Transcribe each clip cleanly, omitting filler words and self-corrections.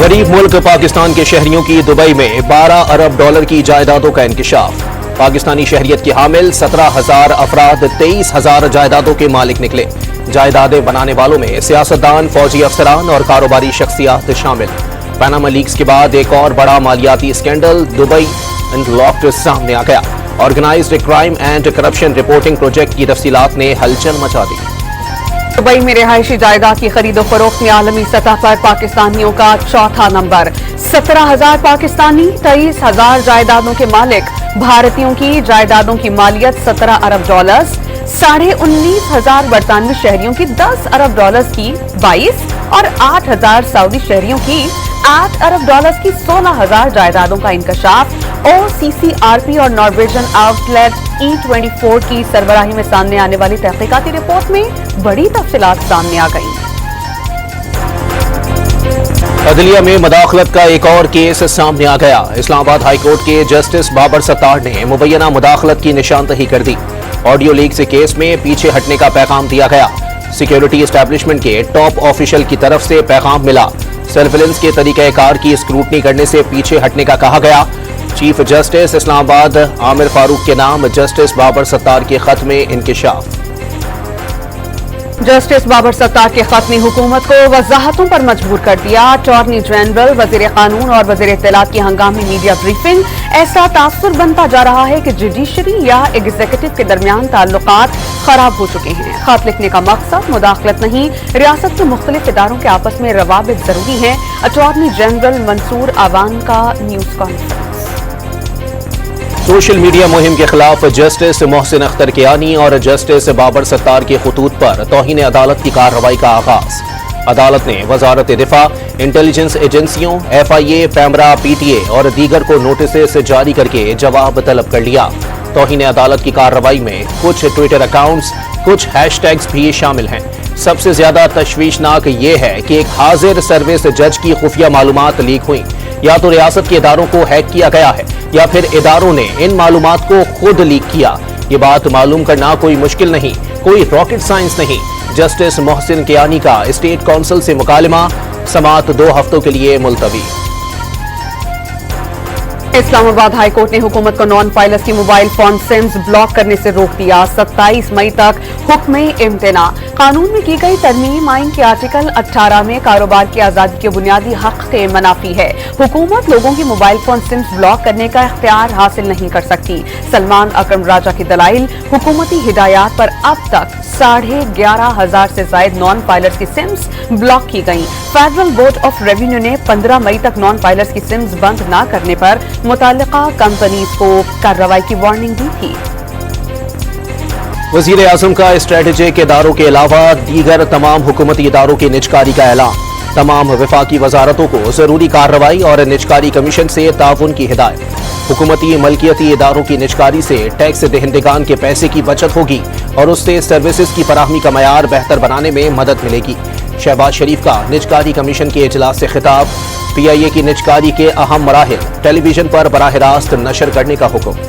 غریب ملک پاکستان کے شہریوں کی دبئی میں 12 ارب ڈالر کی جائیدادوں کا انکشاف۔ پاکستانی شہریت کی حامل 17,000 افراد 23,000 جائیدادوں کے مالک نکلے۔ جائیدادیں بنانے والوں میں سیاستدان، فوجی افسران اور کاروباری شخصیات شامل۔ پاناما لیکس کے بعد ایک اور بڑا مالیاتی اسکینڈل دبئی انلاکڈ سامنے آ گیا۔ Organized crime and corruption reporting project کی تفصیلات نے ہلچل مچا دی۔ دبئی میں رہائشی جائیداد کی خرید و فروخت میں عالمی سطح پر پاکستانیوں کا چوتھا نمبر۔ 17,000 پاکستانی 23,000 جائیدادوں کے مالک۔ بھارتیوں کی جائیدادوں کی مالیت 17 ارب ڈالرز، 19,500 برطانوی شہریوں کی 10 ارب ڈالرز کی 22 اور 8,000 سعودی شہریوں کی 8 ارب ڈالرز کی 16,000 جائیدادوں کا انکشاف OCCRP اور نارویجن آؤٹ لیٹ E24 کی سربراہی میں سامنے آنے والی تحقیقاتی رپورٹ میں بڑی تفصیلات سامنے آ گئیں۔ عدلیہ میں مداخلت کا ایک اور کیس سامنے آ گیا۔ اسلام آباد ہائی کورٹ کے جسٹس بابر ستار نے مبینہ مداخلت کی نشاندہی کر دی۔ آڈیو لیک سے کیس میں پیچھے ہٹنے کا پیغام دیا گیا۔ سیکیورٹی اسٹیبلشمنٹ کے ٹاپ آفیشل کی طرف سے پیغام ملا۔ سرویلنس کے طریقہ کار کی اسکروٹنی کرنے سے پیچھے ہٹنے کا کہا گیا۔ چیف جسٹس اسلام آباد عامر فاروق کے نام جسٹس بابر ستار کے خط میں انکشاف۔ جسٹس بابر ستار کے خط نے حکومت کو وضاحتوں پر مجبور کر دیا۔ اٹارنی جنرل، وزیر قانون اور وزیر اطلاعات کی ہنگامی میڈیا بریفنگ۔ ایسا تاثر بنتا جا رہا ہے کہ جوڈیشری یا ایگزیکٹو کے درمیان تعلقات خراب ہو چکے ہیں۔ خط لکھنے کا مقصد مداخلت نہیں، ریاست کے مختلف اداروں کے آپس میں روابط ضروری ہیں۔ اٹارنی جنرل منصور اعوان کا نیوز کانفرنس۔ سوشل میڈیا مہم کے خلاف جسٹس محسن اختر کیانی اور جسٹس بابر ستار کے خطوط پر توہین عدالت کی کارروائی کا آغاز۔ عدالت نے وزارت دفاع، انٹیلیجنس ایجنسیوں، FIA، پیمرا، PTA اور دیگر کو نوٹسز جاری کر کے جواب طلب کر لیا۔ توہین عدالت کی کارروائی میں کچھ ٹویٹر اکاؤنٹس، کچھ ہیش ٹیگز بھی شامل ہیں۔ سب سے زیادہ تشویشناک یہ ہے کہ ایک حاضر سروس جج کی خفیہ معلومات لیک ہوئیں۔ یا تو ریاست کے اداروں کو ہیک کیا گیا ہے یا پھر اداروں نے ان معلومات کو خود لیک کیا۔ یہ بات معلوم کرنا کوئی مشکل نہیں، کوئی راکٹ سائنس نہیں۔ جسٹس محسن کیانی کا اسٹیٹ کونسل سے مکالمہ، سماعت 2 ہفتوں کے لیے ملتوی۔ اسلام آباد ہائی کورٹ نے حکومت کو نان فائلرز کی موبائل فون سمز بلاک کرنے سے روک دیا۔ 27 مئی تک حکم امتناع۔ قانون میں کی گئی ترمیم آئین کے آرٹیکل 18 میں کاروبار کی آزادی کے بنیادی حق کے منافی ہے۔ حکومت لوگوں کی موبائل فون سمز بلاک کرنے کا اختیار حاصل نہیں کر سکتی۔ سلمان اکرم راجہ کی دلائل، حکومتی ہدایات پر اب تک 11,500 سے زائد نان فائلرز کی سمز بلاک کی گئیں۔ فیڈرل بورڈ آف ریونیو نے 15 مئی تک نان فائلرز کی سمز بند نہ کرنے پر متعلقہ کمپنیز کو کارروائی کی وارننگ دی تھی۔ وزیر اعظم کا اسٹریٹجک اداروں کے علاوہ دیگر تمام حکومتی اداروں کی نجکاری کا اعلان۔ تمام وفاقی وزارتوں کو ضروری کارروائی اور نجکاری کمیشن سے تعاون کی ہدایت۔ حکومتی ملکیتی اداروں کی نجکاری سے ٹیکس دہندگان کے پیسے کی بچت ہوگی اور اس سے سروسز کی فراہمی کا معیار بہتر بنانے میں مدد ملے گی۔ شہباز شریف کا نجکاری کمیشن کے اجلاس سے خطاب۔ PIA کی نجکاری کے اہم مراحل ٹیلی ویژن پر براہ راست نشر کرنے کا حکم۔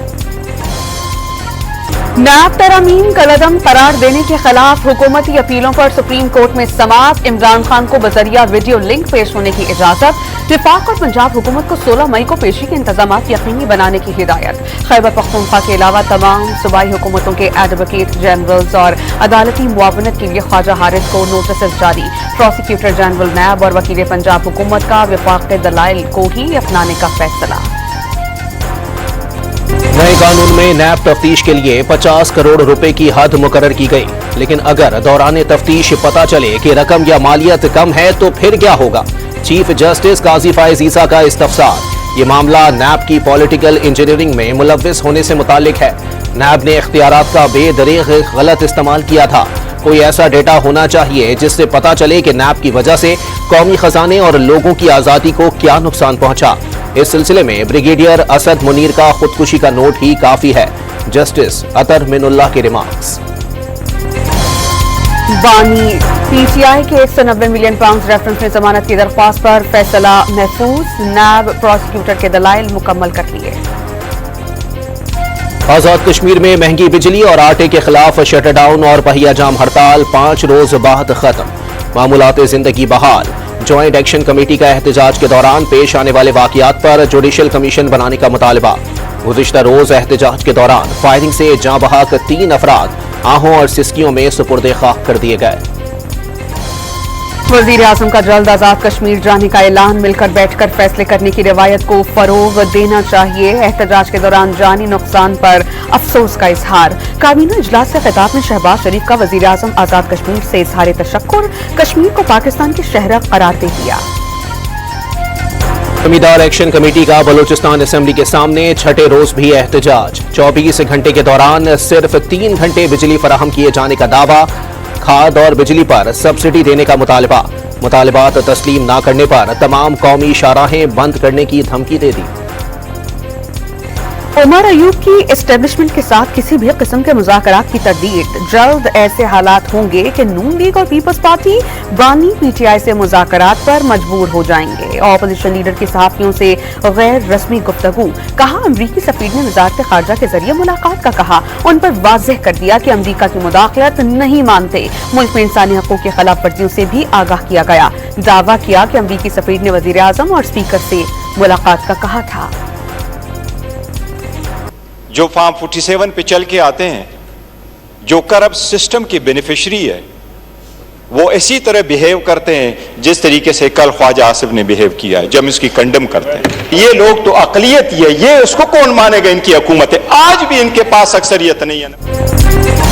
نیب ترامیم کالعدم قرار دینے کے خلاف حکومتی اپیلوں پر سپریم کورٹ میں سماعت۔ عمران خان کو بذریعہ ویڈیو لنک پیش ہونے کی اجازت۔ وفاق اور پنجاب حکومت کو 16 مئی کو پیشی کے انتظامات یقینی بنانے کی ہدایت۔ خیبر پختونخوا کے علاوہ تمام صوبائی حکومتوں کے ایڈوکیٹ جنرلز اور عدالتی معاونت کے لیے خواجہ حارث کو نوٹسز جاری۔ پروسیکیوٹر جنرل نیب اور وکیل پنجاب حکومت کا وفاق کے دلائل کو ہی اپنانے کا فیصلہ۔ نئے قانون میں نیب تفتیش کے لیے 50 کروڑ روپے کی حد مقرر کی گئی، لیکن اگر دوران تفتیش پتہ چلے کہ رقم یا مالیت کم ہے تو پھر کیا ہوگا؟ چیف جسٹس قاضی فائز عیسیٰ کا استفسار۔ یہ معاملہ نیب کی پولیٹیکل انجینئرنگ میں ملوث ہونے سے متعلق ہے۔ نیب نے اختیارات کا بے دریغ غلط استعمال کیا تھا۔ کوئی ایسا ڈیٹا ہونا چاہیے جس سے پتہ چلے کہ نیب کی وجہ سے قومی خزانے اور لوگوں کی آزادی کو کیا نقصان پہنچا۔ اس سلسلے میں بریگیڈیئر اسد منیر کا خودکشی کا نوٹ ہی کافی ہے۔ جسٹس اطہر من اللہ کے ریمارکس۔ بانی PTI کے 190 ملین پاؤنڈز ریفرنس میں ضمانت کی درخواست پر فیصلہ محفوظ۔ نیب پروسیکیوٹر کے دلائل مکمل کر لیے۔ آزاد کشمیر میں مہنگی بجلی اور آٹے کے خلاف شٹر ڈاؤن اور پہیہ جام ہڑتال 5 روز بعد ختم۔ معمولات زندگی بحال۔ जॉइंट एक्शन कमेटी का एहतजाज के दौरान पेश आने वाले वाकयात पर जुडिशल कमीशन बनाने का मुतालबा। गुज़िश्ता रोज एहतजाज के दौरान फायरिंग से जाँ बहक 3 अफराद आहों और सिस्कियों में सुपुर्द खाक कर दिए गए। वज़ीर आज़म का जल्द आज़ाद कश्मीर जाने का ऐलान, मिलकर बैठकर फैसले करने की रिवायत को फरोग देना चाहिए। एहतजाज के दौरान जानी नुकसान पर अफसोस का इजहार। काबीना इजलास से खिताब में शहबाज शरीफ का वज़ीर आज़म आज़ाद कश्मीर से इजहार तशक्कुर, कश्मीर को पाकिस्तान की शहर करार दे दिया। जमींदार एक्शन कमेटी का बलूचिस्तान असेंबली के सामने छठे रोज भी एहतजाज। 24 घंटे के दौरान सिर्फ 3 घंटे बिजली फराहम किए जाने का दावा। खाद और बिजली पर सब्सिडी देने का मुतालबा। मुतालबात तस्लीम न करने पर तमाम कौमी शाहराहें बंद करने की धमकी दे दी। उमर अयूब की एस्टेब्लिशमेंट के साथ किसी भी किस्म के मुज़ाकरात की तरदीद। जल्द ऐसे हालात होंगे कि नून लीग और पीपल्स पार्टी बानी पीटीआई से मुज़ाकरात पर मजबूर हो जाएंगे। ऑपोजिशन लीडर की सहाफ़ियों से गैर रस्मी गुफ्तगू। कहा, अमरीकी सफ़ीर ने वज़ारत ख़ारजा के जरिए मुलाकात का कहा। उन पर वाज़ेह कर दिया कि अमरीका की मुदाखलत नहीं मानते। मुल्क में इंसानी हक़ूक़ की खिलाफ वर्जियों से भी आगाह किया गया। दावा किया कि अमरीकी सफ़ीर ने वज़ीर आज़म और स्पीकर से मुलाकात का कहा था। जो फार्म 47 पे चल के आते हैं, जो करप्ट सिस्टम की बेनिफिशरी है, वो इसी तरह बिहेव करते हैं जिस तरीके से कल ख्वाजा आसिफ ने बिहेव किया है। जब इसकी कंडम करते हैं, ये लोग तो अकलियत ही है, ये उसको कौन मानेगा? इनकी हुकूमत है, आज भी इनके पास अक्सरियत नहीं है।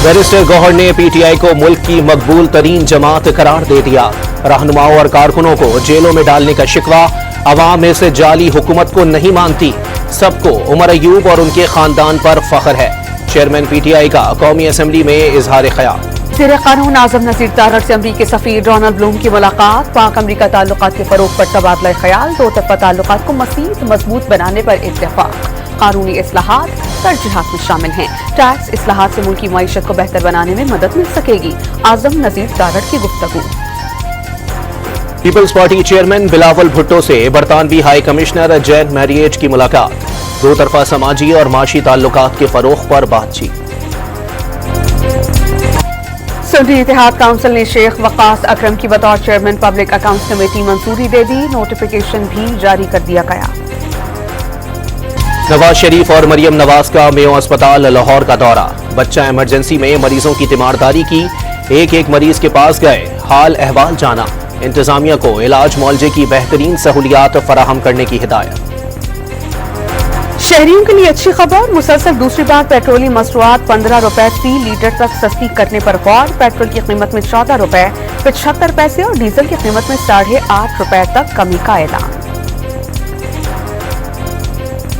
बैरिस्टर गौहर ने पीटीआई को मुल्क की मकबूल तरीन जमात करार दे दिया। रहनुमाओं और कारकुनों को जेलों में डालने का शिकवा। अवाम इस जाली हुकूमत को नहीं मानती। सबको उमर अयूब और उनके खानदान पर फख्र है। चेयरमैन पीटीआई का कौमी असेंबली में इजहार ख्याल। वज़ीर क़ानून आज़म नज़ीर तारड़ से अमरीकी सफ़ीर डोनाल्ड ब्लूम की मुलाकात। पाक अमरीका ताल्लुकात के फ़रोग़ पर तबादला ख्याल। दो तरफ़ा ताल्लुकात को मज़ीद मजबूत बनाने पर इत्तेफ़ाक़। कानूनी इस्लाहात तरजीहात में शामिल हैं। टैक्स इस्लाहात से मुल्क की मईशत को बेहतर बनाने में मदद मिल सकेगी। आज़म नज़ीर तारड़ की गुफ्तगू। Peoples Party chairman Bilawal Bhutto से बरतानवी हाई कमिश्नर जैन मैरिएट की मुलाकात। दो तरफा समाजी और माशी ताल्लुकात के फरोग़ पर बातचीत। सुन्नी इत्तेहाद काउंसिल ने शेख वक़ास अकरम की बतौर चेयरमैन पब्लिक अकाउंट्स कमेटी मंजूरी दे दी। नोटिफिकेशन भी जारी कर दिया गया। नवाज शरीफ और मरियम नवाज का मेयो अस्पताल लाहौर का दौरा। बच्चा इमरजेंसी में मरीजों की तीमारदारी की। एक मरीज के पास गए, हाल अहवाल जाना। इंतजामिया को इलाज मुआलजे की बेहतरीन सहूलियात फराहम करने की हिदायत। शहरियों के लिए अच्छी खबर, मुसलसल दूसरी बार पेट्रोलियम मसरूआत 15 रुपए फी लीटर तक सस्ती करने पर गौर। पेट्रोल की कीमत में 14 रुपए 75 पैसे और डीजल की कीमत में 8.5 रुपए तक कमी का ऐलान।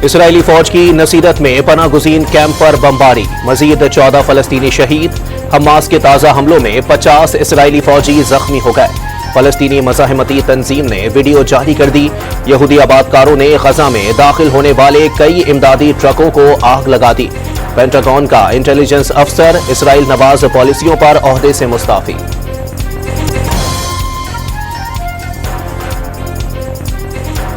इसराइली फौज की नसीरत में पनाह गुज़ीन कैंप पर बमबारी। मजीद 14 फलस्तीनी शहीद। हमास के ताज़ा हमलों में 50 इसराइली फौजी जख्मी हो गए। फलस्तीनी मज़ाहमती तंजीम ने वीडियो जारी कर दी। यहूदी आबादकारों ने गजा में दाखिल होने वाले कई इमदादी ट्रकों को आग लगा दी। पेंटागन का इंटेलिजेंस अफसर इसराइल नवाज पॉलिसियों पर ओहदे से मुस्ताफी।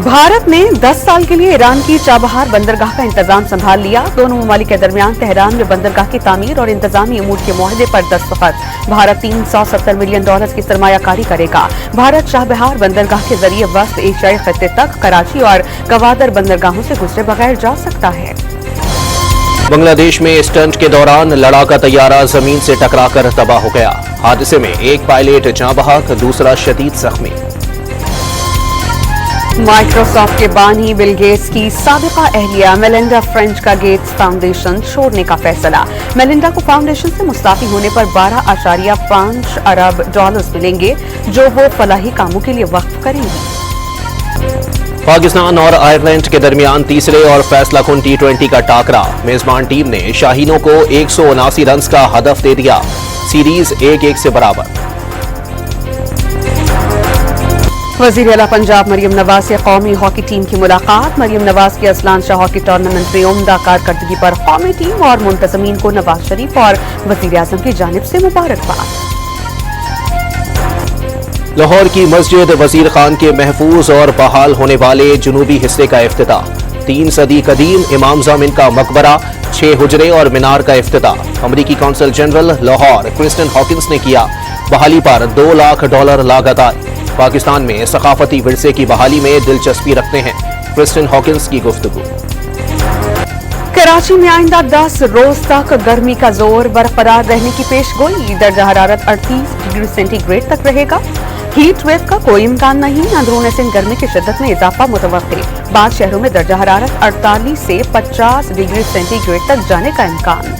भारत ने 10 साल के लिए ईरान की चाबहार बंदरगाह का इंतजाम संभाल लिया। दोनों ममालिक के दरमियान तेहरान में बंदरगाह की तामीर और इंतजामी अमूर के मुआहदे पर दस्तखत। भारत $370 मिलियन की सरमायाकारी करेगा। भारत चाबहार बंदरगाह के जरिए वस्त एशियाई खत्ते तक कराची और गवादर बंदरगाहों से गुजरे बगैर जा सकता है। बांग्लादेश में स्टंट के दौरान लड़ाका तैयारा जमीन से टकराकर तबाह हो गया। हादसे में एक पायलट जाँ बहक, दूसरा शदीद जख्मी। माइक्रोसॉफ्ट के बानी बिल गेट्स की साबिका अहलिया मेलिंडा फ्रेंच का गेट्स फाउंडेशन छोड़ने का फैसला। मेलिंडा को फाउंडेशन से मुस्ताफी होने पर $12.5 अरब मिलेंगे, जो वो फलाही कामों के लिए वक्फ करेंगी। पाकिस्तान और आयरलैंड के दरमियान तीसरे और फैसला कुन T20 का टाकरा। मेजबान टीम ने शाहीनों को 179 रन का हदफ दे दिया। सीरीज 1-1 से बराबर। वज़ीर आला पंजाब मरियम नवाज से कौमी हॉकी टीम की मुलाकात। मरियम नवाज की असलान शाह हॉकी टूर्नामेंट में उम्दा कारकर्दगी पर कौमी टीम और मुंतज़मीन को नवाज शरीफ और वज़ीर आज़म की जानिब से मुबारकबाद। लाहौर की मस्जिद वजीर खान के महफूज और बहाल होने वाले जुनूबी हिस्से का इफ्तिताह। 3 सदी कदीम इमाम जामिन का मकबरा, 6 हुजरे और मीनार का इफ्तिताह। अमरीकी consul general Lahore Kristen Hawkins ने किया। बहाली पर $2 लाख लागत आई। पाकिस्तान में सकाफती विरसे की बहाली में दिलचस्पी रखते हैं। क्रिस्टिन हॉकिंस की गुफ्तगू। कराची में आइंदा 10 रोज तक गर्मी का जोर बरकरार रहने की पेशगोई। दर्जा हरारत 38 डिग्री सेंटीग्रेड तक रहेगा। हीट वेव का कोई इम्कान नहीं। अंदरून सिंध गर्मी की शिद्दत में इजाफा मुतवक्के। बाद शहरों में दर्जा हरारत 48 से 50 डिग्री सेंटीग्रेड तक जाने का इम्कान।